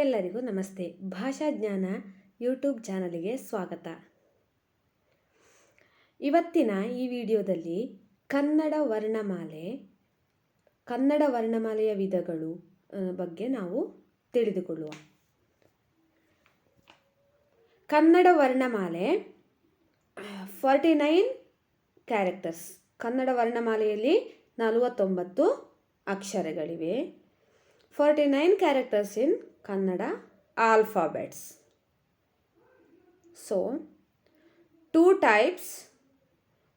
ಎಲ್ಲರಿಗೂ ನಮಸ್ತೆ. ಭಾಷಾಜ್ಞಾನ ಯೂಟ್ಯೂಬ್ ಚಾನಲಿಗೆ ಸ್ವಾಗತ. ಇವತ್ತಿನ ಈ ವಿಡಿಯೋದಲ್ಲಿ ಕನ್ನಡ ವರ್ಣಮಾಲೆಯ ವಿಧಗಳು ಬಗ್ಗೆ ನಾವು ತಿಳಿದುಕೊಳ್ಳುವ. ಕನ್ನಡ ವರ್ಣಮಾಲೆ 49 ಕ್ಯಾರೆಕ್ಟರ್ಸ್. ಕನ್ನಡ ವರ್ಣಮಾಲೆಯಲ್ಲಿ 49 ಅಕ್ಷರಗಳಿವೆ. 49 characters in Kannada alphabets. So, 2 types,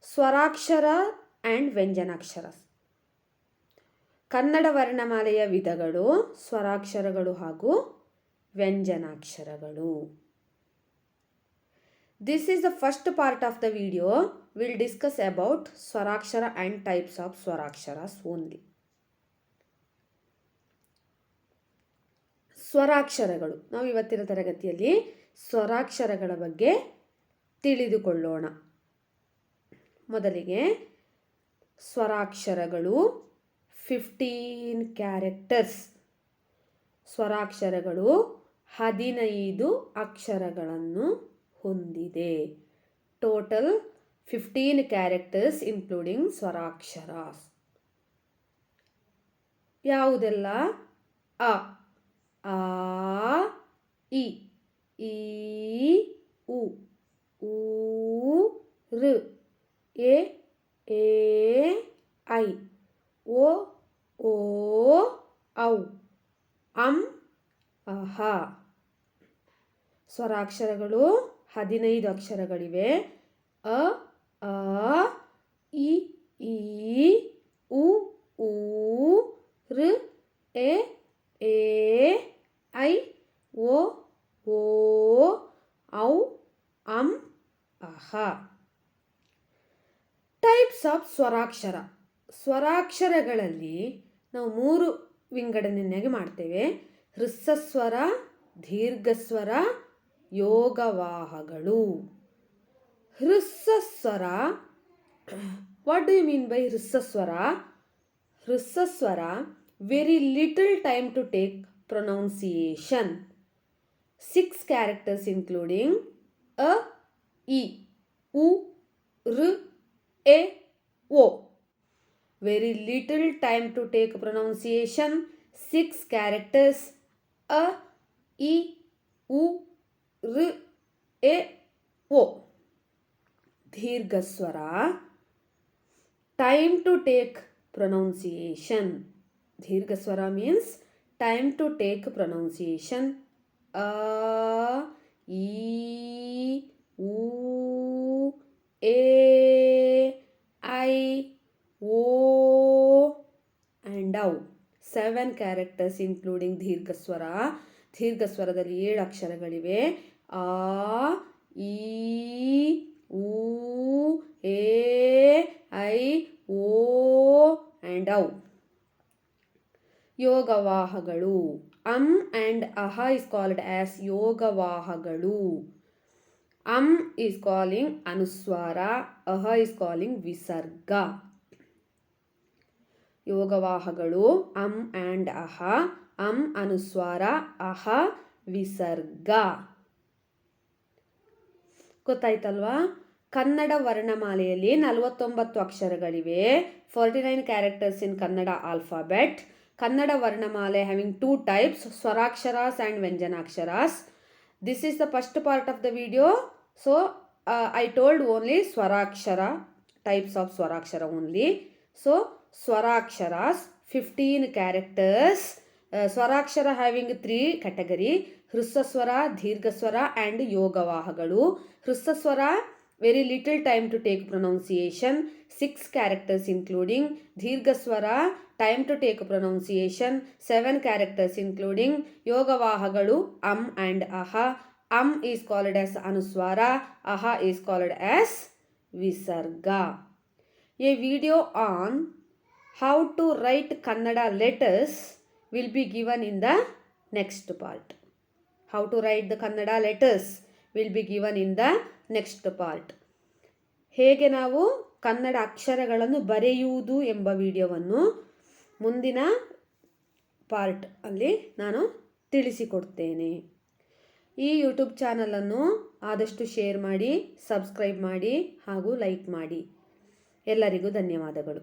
ಸ್ವರಾಕ್ಷರ and ವ್ಯಂಜನಾಕ್ಷರ. ಕನ್ನಡ ವರ್ಣಮಾಲೆಯ ವಿಧಗಳು ಸ್ವರಾಕ್ಷರಗಳು ಹಾಗೂ ವ್ಯಂಜನಾಕ್ಷರಗಳು. This is the first part of the video. We'll discuss about ಸ್ವರಾಕ್ಷರ and types of ಸ್ವರಾಕ್ಷras only. ಸ್ವರಾಕ್ಷರಗಳು. ನಾವು ಇವತ್ತಿನ ತರಗತಿಯಲ್ಲಿ ಸ್ವರಾಕ್ಷರಗಳ ಬಗ್ಗೆ ತಿಳಿದುಕೊಳ್ಳೋಣ. ಮೊದಲಿಗೆ ಸ್ವರಾಕ್ಷರಗಳು 15 ಕ್ಯಾರೆಕ್ಟರ್ಸ್. ಸ್ವರಾಕ್ಷರಗಳು 15 ಅಕ್ಷರಗಳನ್ನು ಹೊಂದಿದೆ. ಟೋಟಲ್ 15 ಕ್ಯಾರೆಕ್ಟರ್ಸ್ ಇನ್ಕ್ಲೂಡಿಂಗ್ ಸ್ವರಾಕ್ಷರಾಸ್. ಯಾವುದೆಲ್ಲ? ಅ, ಆ, ಇ, ಈ, ಉ, ಊ, ಋ, ಎ, ಐ, ಓ, ಔ, ಅಂ, ಅಹ. ಸ್ವರಾಕ್ಷರಗಳು 15 ಅಕ್ಷರಗಳಿವೆ. ಅ, ಆ, ಇ, ಈ, ಉ, ಊ, ಋ, ಎ, ಐ, ಓ, ಔ, ಅಂ, ಅಹ. Types of ಸ್ವರಾಕ್ಷರ. ಸ್ವರಾಕ್ಷರಗಳಲ್ಲಿ ನಾವು 3 ವಿಂಗಡಣೆಯಾಗಿ ಮಾಡ್ತೇವೆ. ಹ್ರಸ್ವಸ್ವರ, ದೀರ್ಘಸ್ವರ, ಯೋಗವಾಹಗಳು. ಹ್ರಸ್ವಸ್ವರ. What do you mean by ಹ್ರಸ್ವಸ್ವರ? ಹ್ರಸ್ವಸ್ವರ, very little time to take pronunciation. 6 characters including a, e, u, r, e, o. Very little time to take pronunciation. 6 characters: a, e, u, r, e, o. ದೀರ್ಘಸ್ವರ, time to take pronunciation. ದೀರ್ಘಸ್ವರ means time to take pronunciation. A, E, U, A, I, O and ಔ. 7 characters including ದೀರ್ಘಸ್ವರ. ದೀರ್ಘಸ್ವರದಲ್ಲಿ 7 ಅಕ್ಷರಗಳಿವೆ. ಆ, ಈ, ಉ, A, I, O and ಔ. ಯೋಗವಾಹಗಳು. ಅಂ and aha is called as ಯೋಗವಾಹಗಳು. Um is calling ಅನುಸ್ವಾರ, ಅಹ is calling ವಿಸರ್ಗ. ಯೋಗವಾಹಗಳು ಅಂ and ಅಹ. ಅಂ ಅನುಸ್ವಾರ, ಅಹ ವಿಸರ್ಗ. ಗೊತ್ತಾಯ್ತಲ್ವಾ? ಕನ್ನಡ ವರ್ಣಮಾಲೆಯಲ್ಲಿ 49 ಅಕ್ಷರಗಳಿವೆ. 49 characters in Kannada alphabet. Kannada Varnamale having 2 types, Swaraksharas and Vyanjanaksharas. This is the first part of the video. So, I told only Swarakshara, types of Swarakshara only. So, Swaraksharas, 15 characters. Swarakshara having 3 category, Hrussaswara, Dheerghaswara and Yogavahagalu. Hrussaswara, very little time to take pronunciation. 6 characters including Dheerghaswara, time to take pronunciation. 7 characters including Yogavahagalu, am and aha. Am is called as anuswara, aha is called as visarga. A video on how to write Kannada letters will be given in the next part. How to write the Kannada letters will be given in the next part. ಹೇಗೆ ನಾವು ಕನ್ನಡ ಅಕ್ಷರಗಳನ್ನು ಬರೆಯುವುದು ಎಂಬ ವಿಡಿಯೋವನ್ನು ಮುಂದಿನ part ಅಲ್ಲಿ ನಾನು ತಿಳಿಸಿಕೊಡ್ತೇನೆ. ಈ ಯೂಟ್ಯೂಬ್ ಚಾನಲನ್ನು ಆದಷ್ಟು ಶೇರ್ ಮಾಡಿ, ಸಬ್ಸ್ಕ್ರೈಬ್ ಮಾಡಿ ಹಾಗೂ ಲೈಕ್ ಮಾಡಿ. ಎಲ್ಲರಿಗೂ ಧನ್ಯವಾದಗಳು.